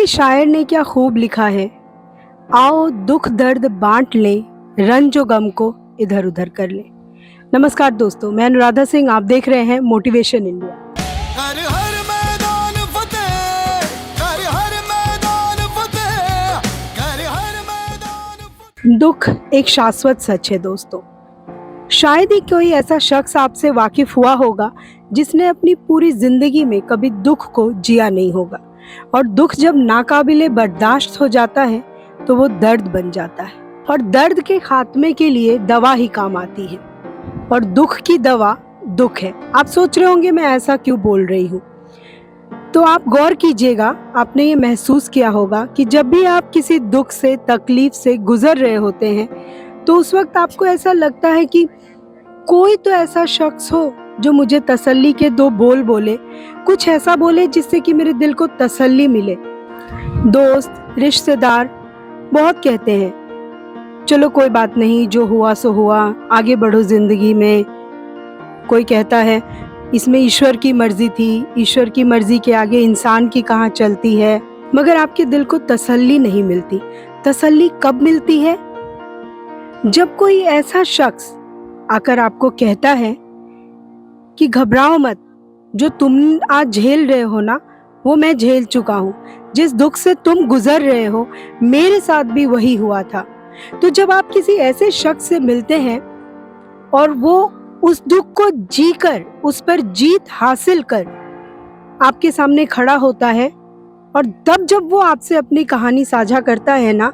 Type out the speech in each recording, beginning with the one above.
शायर ने क्या खूब लिखा है, आओ दुख दर्द बांट ले, रंजो गम को इधर उधर कर ले। नमस्कार दोस्तों, मैं अनुराधा सिंह, आप देख रहे हैं मोटिवेशन इंडिया। कर हर मैदान फतेह, कर हर मैदान फतेह, कर हर मैदान फतेह। दुख एक शाश्वत सच है दोस्तों। शायद ही कोई ऐसा शख्स आपसे वाकिफ हुआ होगा जिसने अपनी पूरी जिंदगी में कभी दुख को जिया नहीं होगा। और दुख जब नाकाबिले बर्दाश्त हो जाता है तो वो दर्द बन जाता है, और दर्द के खात्मे के लिए दवा ही काम आती है। और दुख की दवा दुख है। आप सोच रहे होंगे मैं ऐसा क्यों बोल रही हूँ, तो आप गौर कीजिएगा। आपने ये महसूस किया होगा कि जब भी आप किसी दुख से, तकलीफ से गुजर रहे होते हैं तो उस वक्त आपको ऐसा लगता है कि कोई तो ऐसा शख्स हो जो मुझे तसल्ली के दो बोल बोले, कुछ ऐसा बोले जिससे कि मेरे दिल को तसल्ली मिले। दोस्त, रिश्तेदार बहुत कहते हैं चलो कोई बात नहीं, जो हुआ सो हुआ, आगे बढ़ो जिंदगी में। कोई कहता है इसमें ईश्वर की मर्जी थी, ईश्वर की मर्जी के आगे इंसान की कहाँ चलती है। मगर आपके दिल को तसल्ली नहीं मिलती। तसल्ली कब मिलती है? जब कोई ऐसा शख्स आकर आपको कहता है कि घबराओ मत, जो तुम आज झेल रहे हो ना वो मैं झेल चुका हूँ, जिस दुख से तुम गुजर रहे हो मेरे साथ भी वही हुआ था। तो जब आप किसी ऐसे शख्स से मिलते हैं और वो उस दुख को जीकर, उस पर जीत हासिल कर आपके सामने खड़ा होता है, और तब जब वो आपसे अपनी कहानी साझा करता है ना,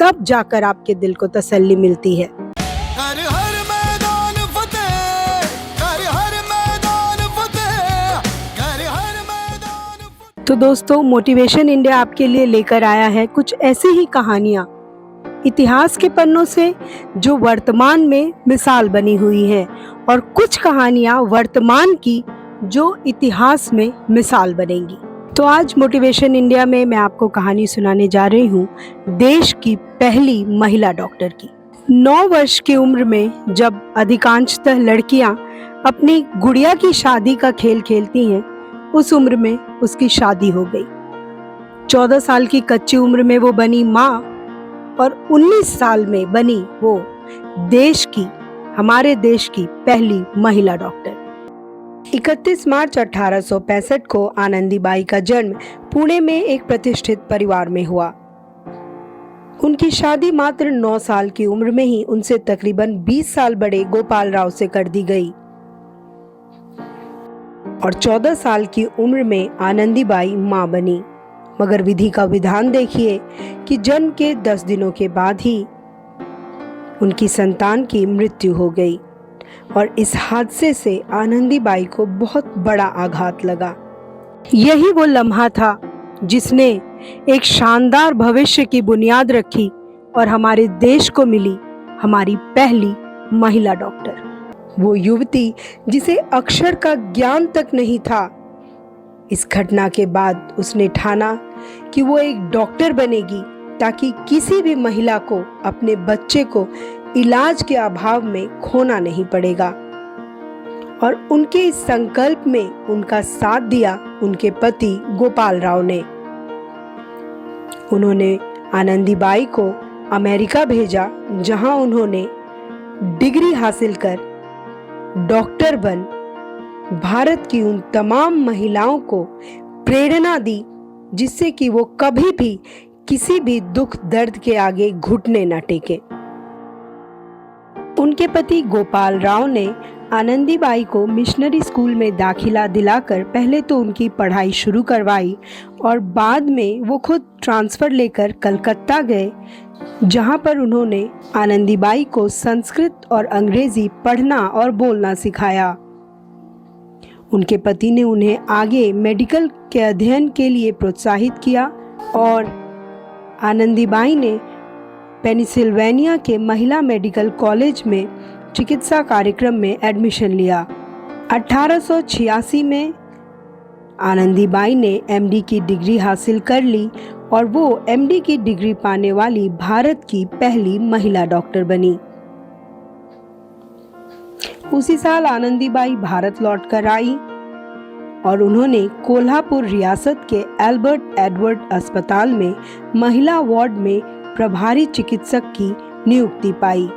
तब जाकर आपके दिल को तसल्ली मिलती है। कर हर मैदान फतेह, कर हर मैदान फतेह, कर हर मैदान फतेह। तो दोस्तों, मोटिवेशन इंडिया आपके लिए लेकर आया है कुछ ऐसी ही कहानियाँ इतिहास के पन्नों से जो वर्तमान में मिसाल बनी हुई है, और कुछ कहानियाँ वर्तमान की जो इतिहास में मिसाल बनेंगी। तो आज मोटिवेशन इंडिया में मैं आपको कहानी सुनाने जा रही हूँ देश की पहली महिला डॉक्टर की। 9 वर्ष की उम्र में जब अधिकांशतः लड़कियां अपनी गुड़िया की शादी का खेल खेलती हैं, उस उम्र में उसकी शादी हो गई। 14 साल की कच्ची उम्र में वो बनी माँ, और 19 साल में बनी वो हमारे देश की पहली महिला डॉक्टर। 31 मार्च 1865 को आनंदीबाई का जन्म पुणे में एक प्रतिष्ठित परिवार में हुआ। उनकी शादी मात्र 9 साल की उम्र में ही उनसे तकरीबन 20 साल बड़े गोपाल राव से कर दी गई, और 14 साल की उम्र में आनंदीबाई मां बनी। मगर विधि का विधान देखिए कि जन्म के 10 दिनों के बाद ही उनकी संतान की मृत्यु हो गई, और इस हादसे से आनंदीबाई को बहुत बड़ा आघात लगा। यही वो लम्हा था जिसने एक शानदार भविष्य की बुनियाद रखी और हमारे देश को मिली हमारी पहली महिला डॉक्टर। वो युवती जिसे अक्षर का ज्ञान तक नहीं था, इस घटना के बाद उसने ठाना कि वो एक डॉक्टर बनेगी ताकि किसी भी महिला को अपने बच्चे को इलाज के अभाव में खोना नहीं पड़ेगा। और उनके इस संकल्प में उनका साथ दिया उनके पति गोपाल राव ने। उन्होंने आनंदीबाई को अमेरिका भेजा, जहां उन्होंने डिग्री हासिल कर डॉक्टर बन भारत की उन तमाम महिलाओं को प्रेरणा दी जिससे कि वो कभी भी किसी भी दुख दर्द के आगे घुटने न टेके। उनके पति गोपाल राव ने आनंदीबाई को मिशनरी स्कूल में दाखिला दिलाकर पहले तो उनकी पढ़ाई शुरू करवाई, और बाद में वो खुद ट्रांसफर लेकर कलकत्ता गए, जहां पर उन्होंने आनंदीबाई को संस्कृत और अंग्रेजी पढ़ना और बोलना सिखाया। उनके पति ने उन्हें आगे मेडिकल के अध्ययन के लिए प्रोत्साहित किया, और आनंदीबाई ने पेनिसिल्वेनिया के महिला मेडिकल कॉलेज में चिकित्सा कार्यक्रम में एडमिशन लिया। 1886 में आनंदीबाई ने एमडी की डिग्री हासिल कर ली, और वो एमडी की डिग्री पाने वाली भारत की पहली महिला डॉक्टर बनी। उसी साल आनंदीबाई भारत लौटकर आई और उन्होंने कोल्हापुर रियासत के एल्बर्ट एडवर्ड अस्पताल में महिला वार्ड में प्रभारी चिकित्सक की नियुक्ति पाई।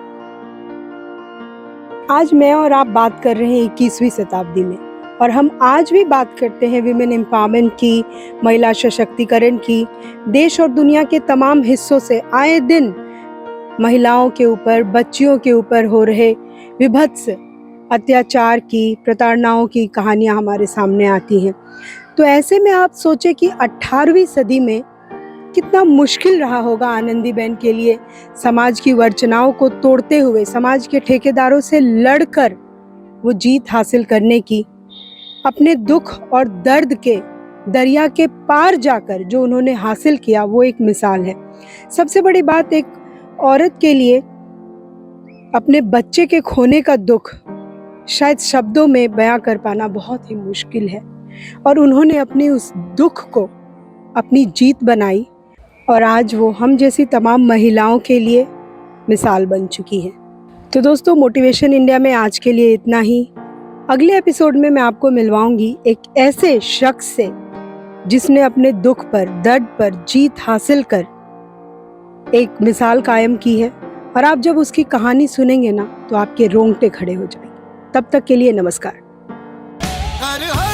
आज मैं और आप बात कर रहे हैं 21वीं शताब्दी में, और हम आज भी बात करते हैं विमेन एम्पावरमेंट की, महिला सशक्तिकरण की। देश और दुनिया के तमाम हिस्सों से आए दिन महिलाओं के ऊपर, बच्चियों के ऊपर हो रहे विभत्स अत्याचार की, प्रताड़नाओं की कहानियां हमारे सामने आती हैं। तो ऐसे में आप सोचें कि 18वीं सदी में कितना मुश्किल रहा होगा आनंदीबेन के लिए समाज की वंचनाओं को तोड़ते हुए, समाज के ठेकेदारों से लड़कर वो जीत हासिल करने की। अपने दुख और दर्द के दरिया के पार जाकर जो उन्होंने हासिल किया वो एक मिसाल है। सबसे बड़ी बात, एक औरत के लिए अपने बच्चे के खोने का दुख शायद शब्दों में बयां कर पाना बहुत ही मुश्किल है, और उन्होंने अपने उस दुख को अपनी जीत बनाई, और आज वो हम जैसी तमाम महिलाओं के लिए मिसाल बन चुकी है। तो दोस्तों, मोटिवेशन इंडिया में आज के लिए इतना ही। अगले एपिसोड में मैं आपको मिलवाऊंगी एक ऐसे शख्स से जिसने अपने दुख पर, दर्द पर जीत हासिल कर एक मिसाल कायम की है, और आप जब उसकी कहानी सुनेंगे ना तो आपके रोंगटे खड़े हो जाएंगे। तब तक के लिए नमस्कार। कर हर